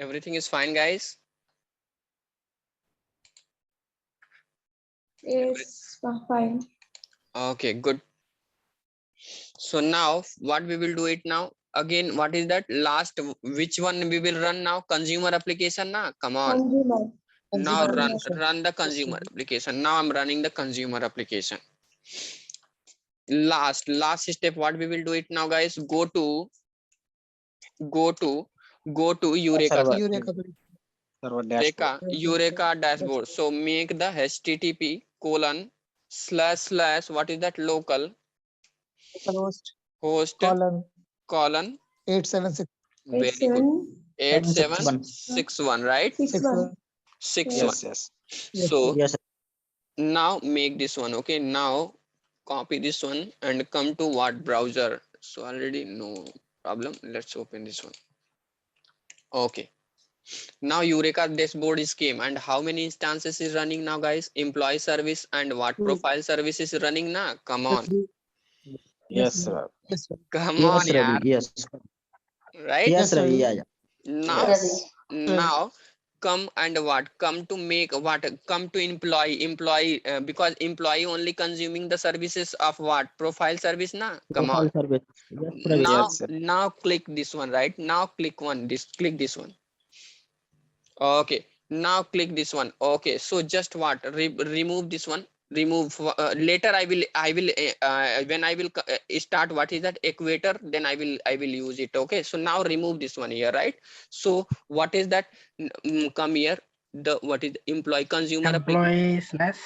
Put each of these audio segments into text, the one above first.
Everything is fine, guys? Yes, fine. Okay, good. So now what we will do it now? Again, what is that last? Which one we will run now? Consumer application na? Come on. Consumer. Now Consumer. run the consumer application. Now I'm running the consumer application. Last step. What we will do it now, guys? Go to Eureka. Server. Eureka. Server dashboard. Eureka dashboard. So make the HTTP colon / what is that local Host host colon colon 876 very good 761. 8761, right? 61. 61. Yes, yes. So Yes, sir. now make this one. Okay, now copy this one and come to what browser. So already no problem. Let's open this one. Okay, now Eureka dashboard is came, and how many instances is running now, guys? Employee service and what profile service is running now? Come on, Yes, sir. Yes, sir. come on, Yes, Ravi. yaar. Yes. Right? Yes, Ravi. Yeah, yeah. Now, Yes. now come and what? Come to make what? Come to employee because employee only consuming the services of what? Profile service na? Come on. Profile service. Yes, Ravi. Now, Yes, sir. now click this one, right? Now click click this one. Okay, now click this one. Okay, so just what? Remove this one. Remove later. I will when I will start what is that equator, then I will use it. Okay, so now remove this one here, right? So what is that? Come here. The what is employee consumer application? Employee slash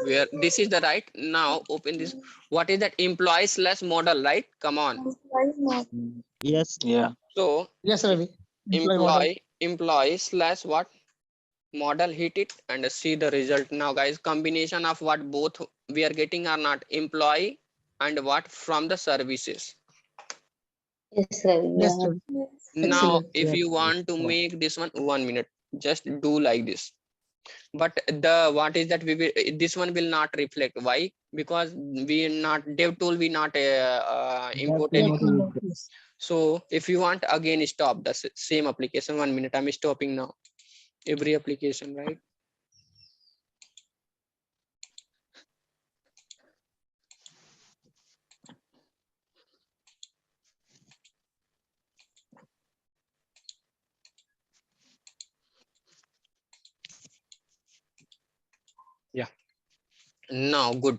Where this is the right. Now open this. What is that? Employee / model, right? Come on. Employee model. Yes. Yeah. So Yes, Ravi. Employee model. employee / what model, hit it and see the result. Now guys, combination of what both we are getting are not employee and what from the services. Yes, Ravi. Yes, Yeah. Ravi. Now Excellent. if Yes. you want to make this one minute, just do like this. But the what is that we will this one will not reflect. Why? Because we not dev tool we not imported That it. will be Yes. So if you want, again stop the same application. 1 minute, I'm stopping now every application, right? Yeah, now good.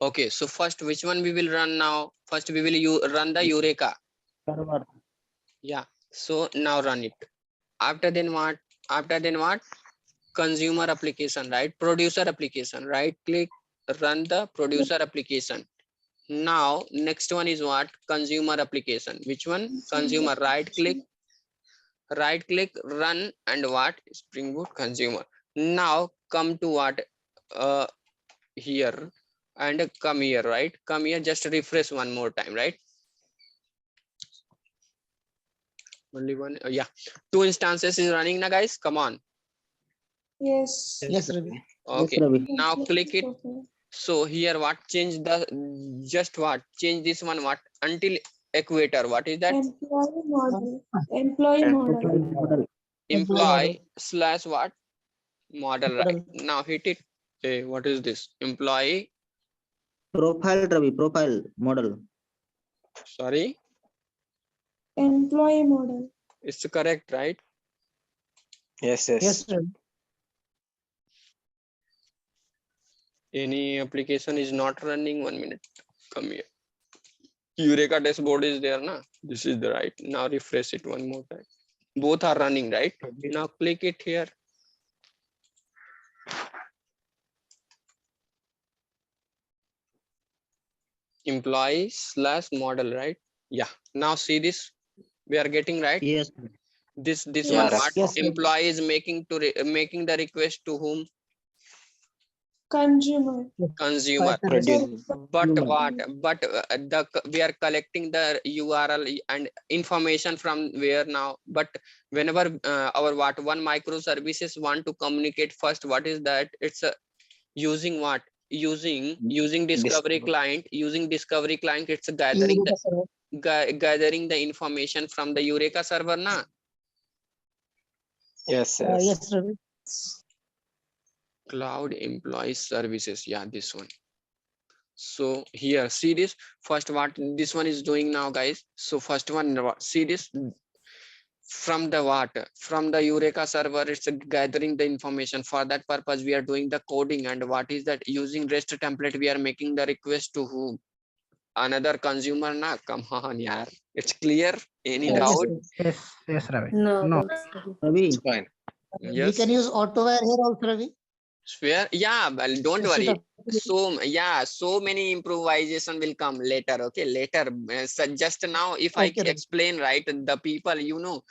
Okay, so first which one we will run now? First we will run the Eureka. server. Yeah, so now run it. After then what? After then what? Consumer application, right? Producer application, right click, run the producer application. Now next one is what? Consumer application. Which one? Consumer. Right click, run, and what? Spring Boot consumer. Now come to what? uh Here and come here, right? Come here, just refresh one more time, right? Only one. Yeah, 2 instances is running now, guys. Come on. Yes. Yes, Ravi. Okay, Yes, Ravi. now click it. So here what? Change the just what? Change this one what? Until equator. What is that? Employee model. Employee model. Profile model. Employee / what? Model, right? Model. Now hit it. Hey, what is this? Employee. Profile, Ravi. Profile model. Sorry, Employee model. it's correct, right? Yes, yes. Yes, Ravi. Any application is not running. 1 minute. Come here. Eureka dashboard is there, na? This is the right. Now refresh it one more time. Both are running, right? Now click it here. Employee / model, right? Yeah. Now see this. We are getting right. Yes. This Yeah, one right. what? Yes, Ravi. Employee is making to making the request to whom? Consumer. Consumer. Produce. But Human. what? But we are collecting the URL and information from where now? But whenever our what one microservices want to communicate first, what is that? It's using what? Using discovery client. Using discovery client, it's gathering Eureka server. gathering the information from the Eureka server, na? Yes, yes. Yes, Ravi. Cloud employee services. Yeah, this one. So here, see this first what this one is doing now, guys. So first one, see this from the what? From the Eureka server, it's gathering the information. For that purpose, we are doing the coding. And what is that? Using REST template, we are making the request to whom? Another consumer. Na, come on, yaar. It's clear. Any Yes, doubt? Yes, yes, Ravi. No. No. Ravi, it's fine. We can Yes. use AutoWire here also, Ravi. Where? Yeah, well, don't Instead worry. of- So yeah, so many improvisation will come later. Okay, later. So just now, if I Okay, Ravi. explain right, the people,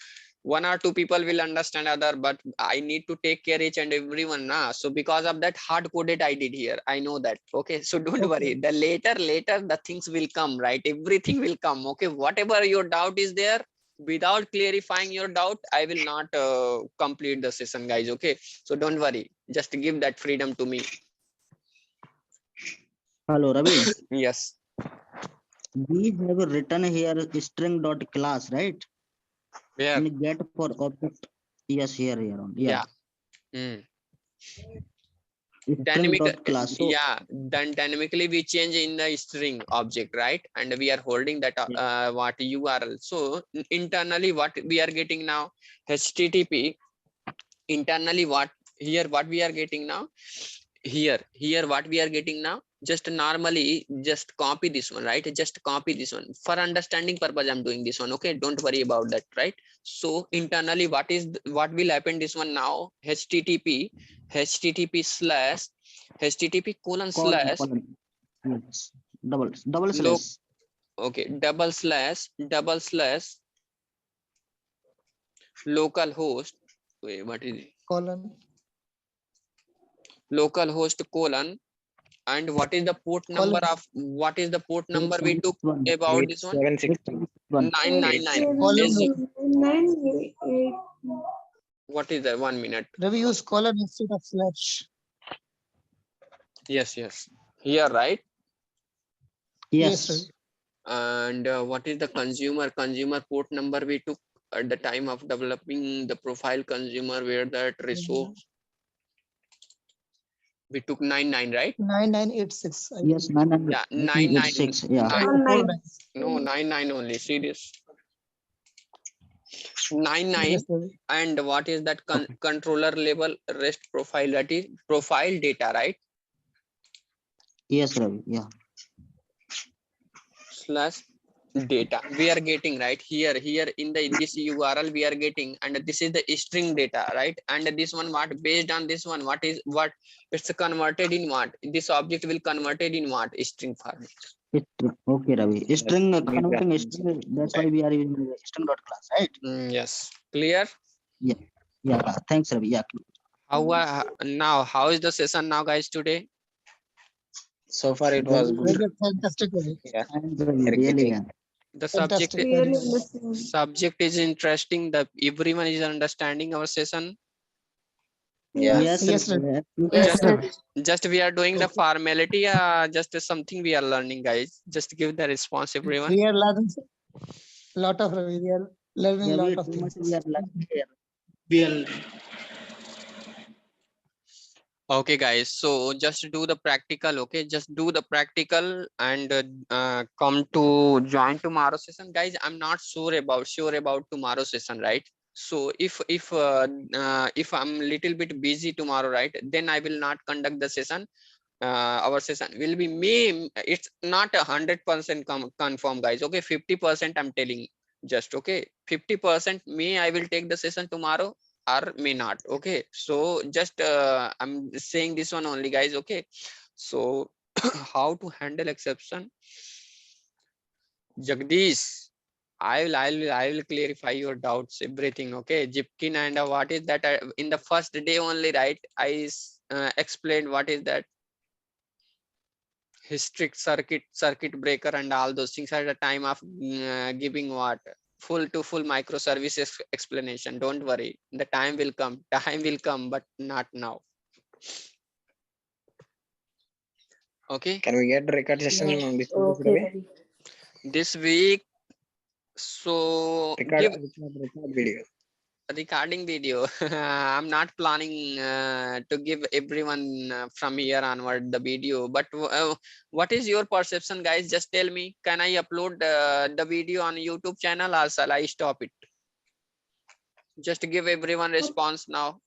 one or two people will understand other, but I need to take care each and everyone. Nah. So because of that, hard coded I did here. I know that. Okay, so don't Okay. worry. The later, the things will come. Right, everything will come. Okay, whatever your doubt is there. Without clarifying your doubt, I will not complete the session, guys. Okay, so don't worry. Just give that freedom to me. Hello, Ravi. Yes. We have written here string dot class, right? Where? In get for object. Yes, here on. Yeah. Mm. String Dynamic. dot class. So Yeah. Then dynamically we change in the string object, right? And we are holding that what URL. So internally, what we are getting now? HTTP. Internally, what we are getting now? Here what we are getting now, just normally just copy this one, right? Just copy this one for understanding purpose. I'm doing this one. Okay, don't worry about that, right? So internally, what will happen this one now? http slash http colon slash colon. Yes. Double loc slash. okay double slash localhost. Wait, what is it? Colon. Localhost colon. And what is the port number Colon. of what is the port number we took about this one? 761. 999. Colon. Is it? 998. What is that? 1 minute. Ravi, use colon instead of slash. Yes. Here, right? Yes. Ravi. And what is the consumer port number we took at the time of developing the profile consumer where that resource we took 99, right? 9986. Yes, 900. Yeah, 99. 86. Yeah. Nine- no, 99 only. See this. 99. Yes, Ravi. And what is that controller label REST profile? That is profile data, right? Yes, Ravi. Yeah. Slash data we are getting right here in this URL we are getting, and this is the string data, right? And this one, what based on this one, what it's converted in what? This object will converted in what? String format. Okay, Ravi. String converting string. That's why we are using the string dot class, right? Yes, clear. Yeah. Thanks, Ravi. Yeah. How is the session now, guys, today? So far it was Very good. Fantastic, Ravi. Yeah. Really. Yeah. The subject Fantastic. Really Very good. understand. subject is interesting. The everyone is understanding our session. Yes. Yes, Ravi. Yes, Just- Ravi. Just we are doing the Okay. formality, just something we are learning, guys. Just give the response, everyone. We are learning a lot of Ravi. We are learning a lot of Too much things. we are learning here. Okay, guys. So just do the practical. Okay, just do the practical and come to join tomorrow session, guys. I'm not sure about tomorrow session, right? So if I'm little bit busy tomorrow, right, then I will not conduct the session. Our session will be May. It's not 100% confirm, guys. Okay, 50% I'm telling. Just okay, 50% May I will take the session tomorrow or may not. Okay, so just I'm saying this one only, guys. Okay, so how to handle exception? Jagdish, I will clarify your doubts, everything. Okay, Jipkin and what is that? In the first day only, right? I explained what is that strict circuit breaker and all those things at the time of giving what full microservices explanation. Don't worry, the time will come, but not now. Okay, Can we get the record session on this Okay, Ravi. this week. So record video? Recording video. I'm not planning to give everyone from here onward the video, but what is your perception, guys? Just tell me, can I upload the video on YouTube channel or shall I stop it? Just give everyone response now.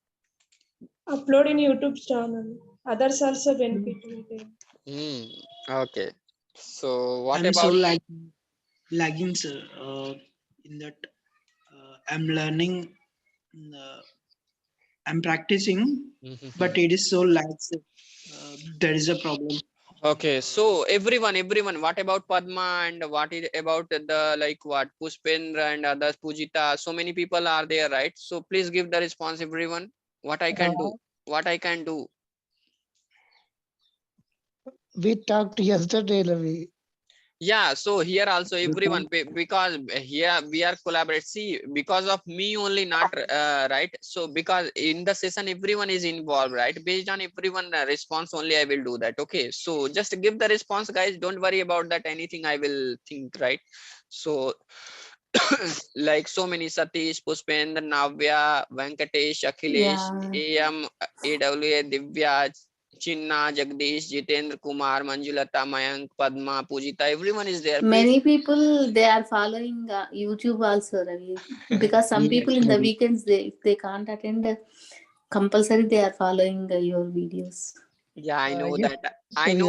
Upload in YouTube channel. Others also benefit with it. Okay. So what I'm so about lagging, sir. In that, I'm learning. I'm practicing, but it is so lag, sir. There is a problem. Okay, so everyone, what about Padma and what is about the like what Pushpendra and others, Pujita? So many people are there, right? So please give the response, everyone. What I can do? What I can do? We talked yesterday, Ravi. Yeah, so here also everyone because here we are collaborate. See, because of me only, not right. So because in the session everyone is involved, right? Based on everyone response only, I will do that. Okay, so just give the response, guys. Don't worry about that. Anything I will think, right? So like so many Satish, Pushpendra, Navya, Venkatesh, Akhilesh, Yeah. AM, AWA, Divya, Chinna, Jagdish, Jitendra Kumar, Manjulata, Mayank, Padma, Pujita, everyone is there. Please. Many people, they are following YouTube also, Ravi. Because some Yes, people in the Ravi. weekends, they can't attend. Compulsory, they are following your videos. Yeah, I know Yeah. that. I know